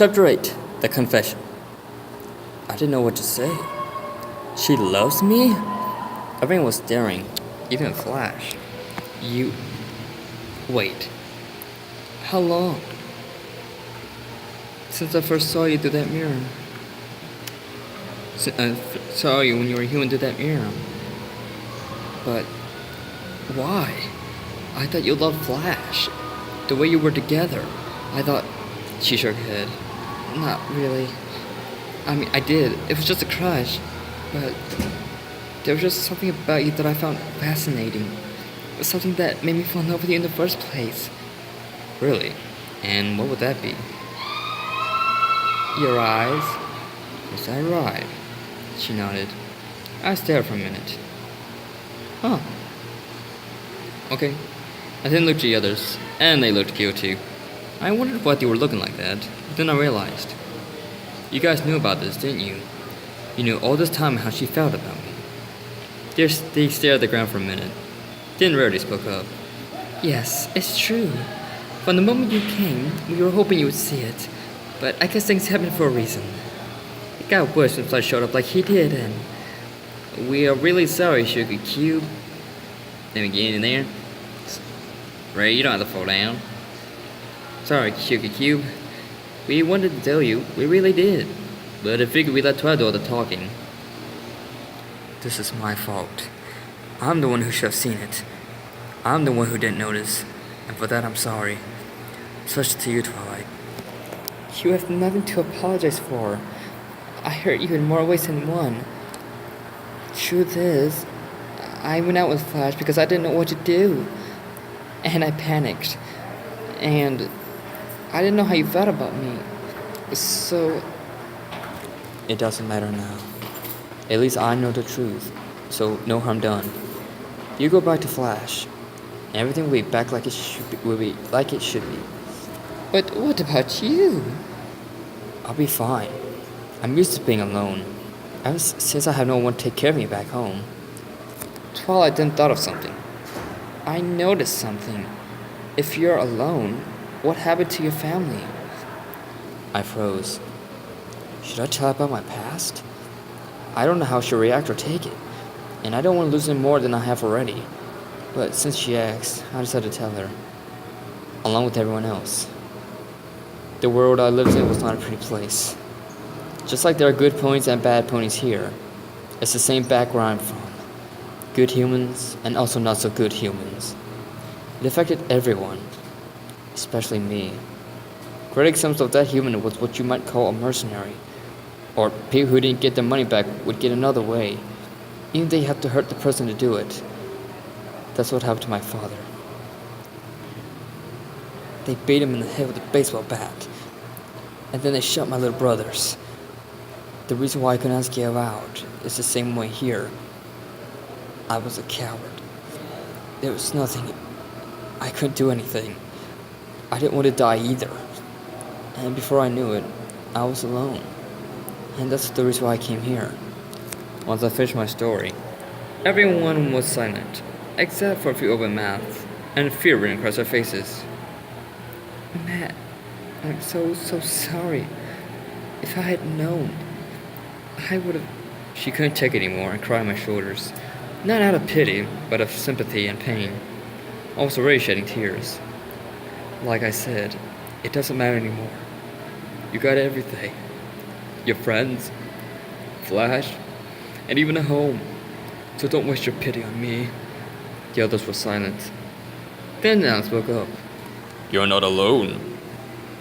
Chapter 8 The Confession. I didn't know what to say. She loves me? Everyone was staring, even Flash. You. Wait. How long? Since I first saw you through that mirror. Since I saw you when you were human through that mirror. But why? I thought you loved Flash. The way you were together. I thought. She shook her head. Not really. I mean, I did. It was just a crush. But there was just something about you that I found fascinating. It was something that made me fall in love with you in the first place. Really? And what would that be? Your eyes? Is that right? She nodded. I stared for a minute. Huh. Okay. I then looked at the others, and they looked guilty. I wondered why they were looking like that, but then I realized. You guys knew about this, didn't you? You knew all this time how she felt about me. They stared at the ground for a minute, then rarely spoke up. Yes, it's true. From the moment you came, we were hoping you would see it, but I guess things happen for a reason. It got worse when Flash showed up like he did, and we are really sorry, Sugar Cube. Let me get in there. Ray, you don't have to fall down. Sorry, Sugar Cube. We wanted to tell you, we really did. But I figured we'd let Twilight do all the talking. This is my fault. I'm the one who should have seen it. I'm the one who didn't notice. And for that I'm sorry. Especially to you, Twilight. You have nothing to apologize for. I hurt you in more ways than one. Truth is, I went out with Flash because I didn't know what to do. And I panicked. And I didn't know how you felt about me. So it doesn't matter now. At least I know the truth. So no harm done. You go back to Flash. Everything will be back like it should be. But what about you? I'll be fine. I'm used to being alone. Ever since I have no one to take care of me back home. Twilight then thought of something. I noticed something. If you're alone, what happened to your family? I froze. Should I tell her about my past? I don't know how she'll react or take it, and I don't want to lose him more than I have already. But since she asked, I decided to tell her, along with everyone else. The world I lived in was not a pretty place. Just like there are good ponies and bad ponies here, it's the same background I'm from. Good humans and also not so good humans. It affected everyone, especially me. Great examples of that human was what you might call a mercenary, or people who didn't get their money back would get another way, even if they have to hurt the person to do it. That's what happened to my father. They beat him in the head with a baseball bat, and then they shot my little brothers. The reason why I couldn't ask you out is the same way here. I was a coward. There was nothing. I couldn't do anything. I didn't want to die either. And before I knew it, I was alone. And that's the reason why I came here. Once I finished my story, everyone was silent, except for a few open mouths, and fear ran across their faces. Matt, I'm so sorry. If I had known, I would have... She couldn't take it anymore and cried on my shoulders. Not out of pity, but of sympathy and pain. I was already shedding tears. Like I said, it doesn't matter anymore. You got everything. Your friends, Flash, and even a home. So don't waste your pity on me. The others were silent. Then Nan spoke up. You're not alone.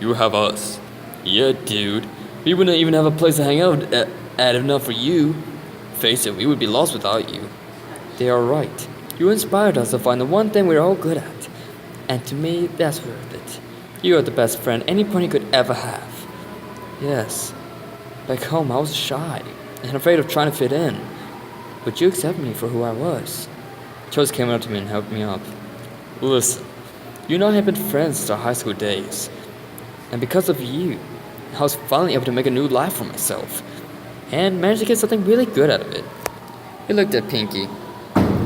You have us. Yeah, dude. We wouldn't even have a place to hang out at if not for you. Face it, we would be lost without you. They are right. You inspired us to find the one thing we're all good at. And to me, that's worth it. You are the best friend any pony could ever have. Yes. Back home, I was shy and afraid of trying to fit in. But you accepted me for who I was. Chose came up to me and helped me up. Listen, you and I have been friends since our high school days. And because of you, I was finally able to make a new life for myself. And managed to get something really good out of it. He looked at Pinky.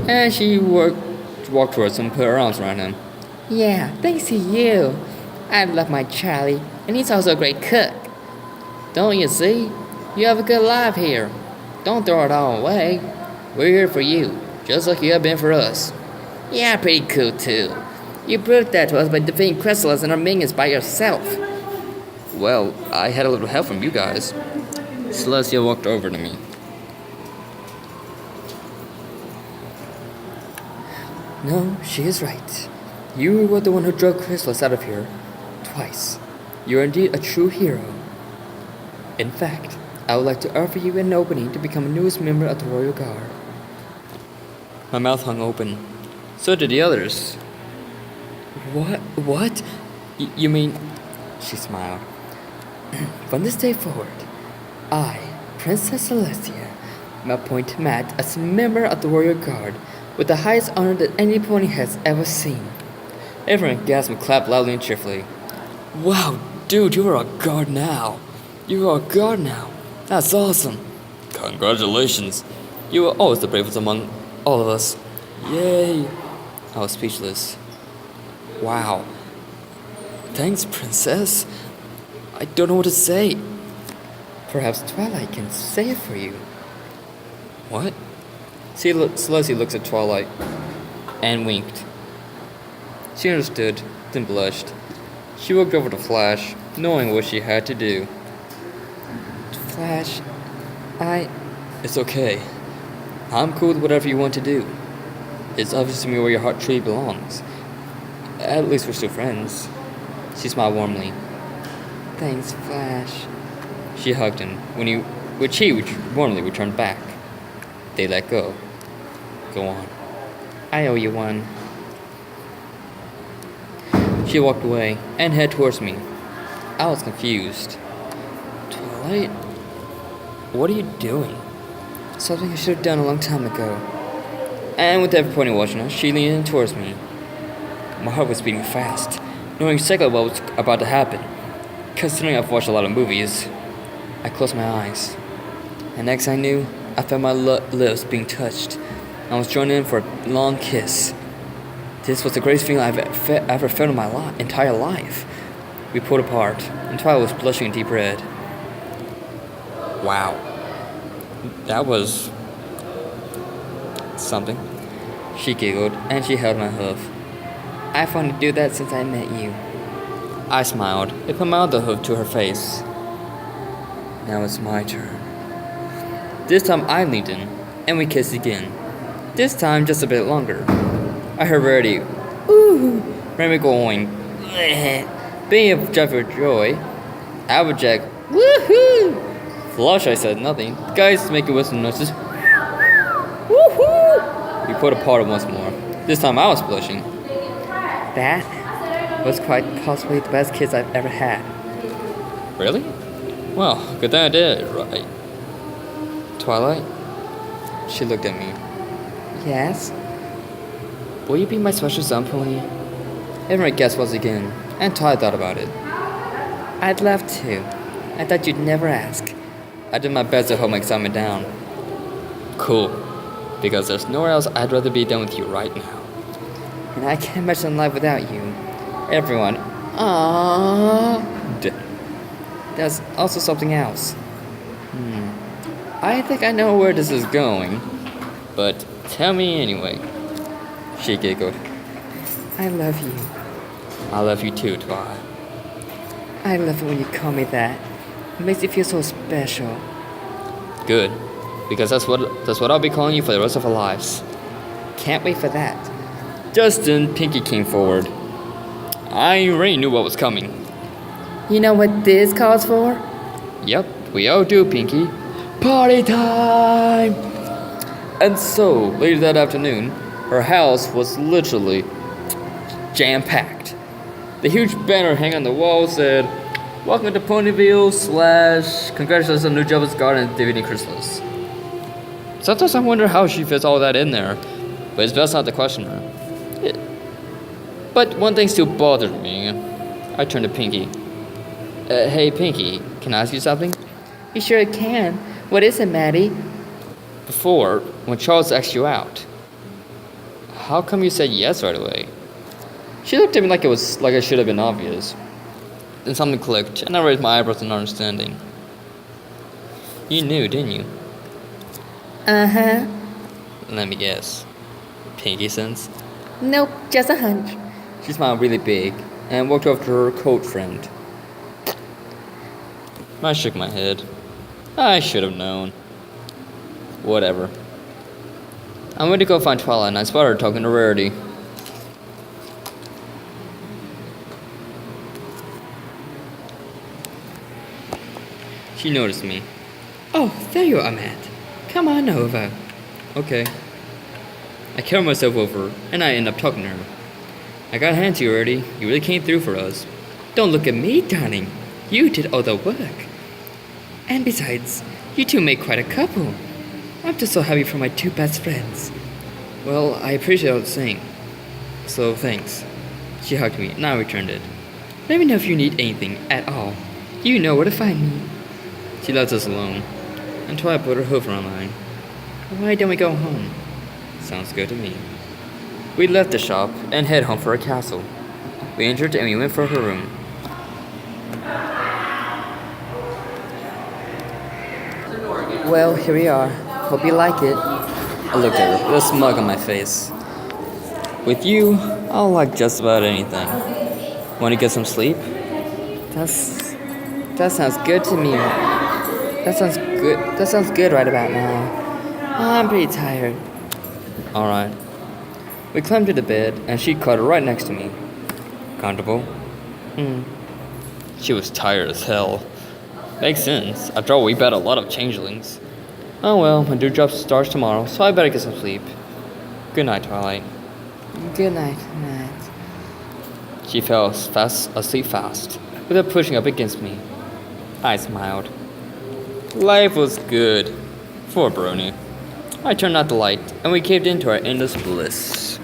And she walked towards him and put her arms around him. Yeah, thanks to you. I love my Charlie, and he's also a great cook. Don't you see? You have a good life here. Don't throw it all away. We're here for you, just like you have been for us. Yeah, pretty cool too. You proved that to us by defeating Chrysalis and our minions by yourself. Well, I had a little help from you guys. Celestia walked over to me. No, she is right. You were the one who drove Chrysalis out of here. Twice. You are indeed a true hero. In fact, I would like to offer you an opening to become a newest member of the Royal Guard. My mouth hung open. So did the others. What? You mean... She smiled. From this day forward, I, Princess Celestia, am appointed Matt as a member of the Royal Guard with the highest honor that any pony has ever seen. Everyone gasped and clapped loudly and cheerfully. Wow, dude, you are a guard now. You are a guard now. That's awesome. Congratulations. You are always the bravest among all of us. Yay. I was speechless. Wow. Thanks, Princess. I don't know what to say. Perhaps Twilight can say it for you. What? Celestia looks at Twilight and winked. She understood, then blushed. She walked over to Flash, knowing what she had to do. Flash, It's okay. I'm cool with whatever you want to do. It's obvious to me where your heart truly belongs. At least we're still friends. She smiled warmly. Thanks, Flash. She hugged him, which he warmly returned back. They let go. Go on. I owe you one. She walked away and headed towards me. I was confused. Twilight? What are you doing? Something I should have done a long time ago. And with every point watching her, she leaned in towards me. My heart was beating fast, knowing exactly what was about to happen. Considering I've watched a lot of movies, I closed my eyes. And next I knew, I felt my lips being touched. I was joined in for a long kiss. This was the greatest feeling I've ever felt in my entire life. We pulled apart, and Twilight was blushing a deep red. Wow. That was... something. She giggled, and she held my hoof. I've wanted to do that since I met you. I smiled and put my other hoof to her face. Now it's my turn. This time I leaned in, and we kissed again. This time just a bit longer. I heard Rarity, ooh, Remy going, bleh, being a jump for joy. Applejack, woohoo! Flush, I said nothing. The guys making whistle noises. Woohoo! We pulled apart once more. This time I was blushing. That was quite possibly the best kiss I've ever had. Really? Well, good thing I did it right. Twilight? She looked at me. Yes? Will you be my special sun pony? Everyone guessed once again, and Twilight thought about it. I'd love to. I thought you'd never ask. I did my best to hold my excitement down. Cool. Because there's nowhere else I'd rather be than with you right now. And I can't imagine life without you. Everyone. Aww. There's also something else. I think I know where this is going. But tell me anyway. She giggled. I love you. I love you too, Twilight. I love it when you call me that. It makes me feel so special. Good. Because that's what I'll be calling you for the rest of our lives. Can't wait for that. Just then, Pinky came forward. I already knew what was coming. You know what this calls for? Yep, we all do, Pinky. Party time! And so, later that afternoon, her house was literally jam-packed. The huge banner hanging on the wall said, "Welcome to Ponyville / congratulations on the new job as guard and defeating Chrysalis." Sometimes I wonder how she fits all that in there, but it's best not to question her. But one thing still bothered me. I turned to Pinky. Hey Pinky, can I ask you something? You sure can. What is it, Maddie? Before, when Charles asked you out, how come you said yes right away? She looked at me like it should have been obvious. Then something clicked, and I raised my eyebrows in understanding. You knew, didn't you? Uh-huh. Let me guess. Pinky sense? Nope, just a hunch. She smiled really big and walked over to her coat friend. I shook my head. I should have known. Whatever. I went to go find Twilight and I spotted her talking to Rarity. She noticed me. Oh, there you are, Matt. Come on over. Okay. I carried myself over and I ended up talking to her. I got a hand to you, Rarity. You really came through for us. Don't look at me, darling. You did all the work. And besides, you two make quite a couple. I'm just so happy for my two best friends. Well, I appreciate all the saying. So, thanks. She hugged me, and I returned it. Let me know if you need anything at all. You know where to find me. She left us alone, until I put her hoof around mine. Why don't we go home? Sounds good to me. We left the shop and head home for our castle. We entered and we went for her room. Well, here we are. Hope you like it. I looked at her with a smug on my face. With you, I'll like just about anything. Want to get some sleep? That sounds good to me. That sounds good right about now. I'm pretty tired. Alright. We climbed to the bed and she cuddled right next to me. Comfortable? She was tired as hell. Makes sense. After all, we bet a lot of changelings. Oh well, my dewdrop starts tomorrow, so I better get some sleep. Good night, Twilight. Good night, Matt. She fell asleep fast, without pushing up against me. I smiled. Life was good. For a brony. I turned out the light, and we caved into our endless bliss.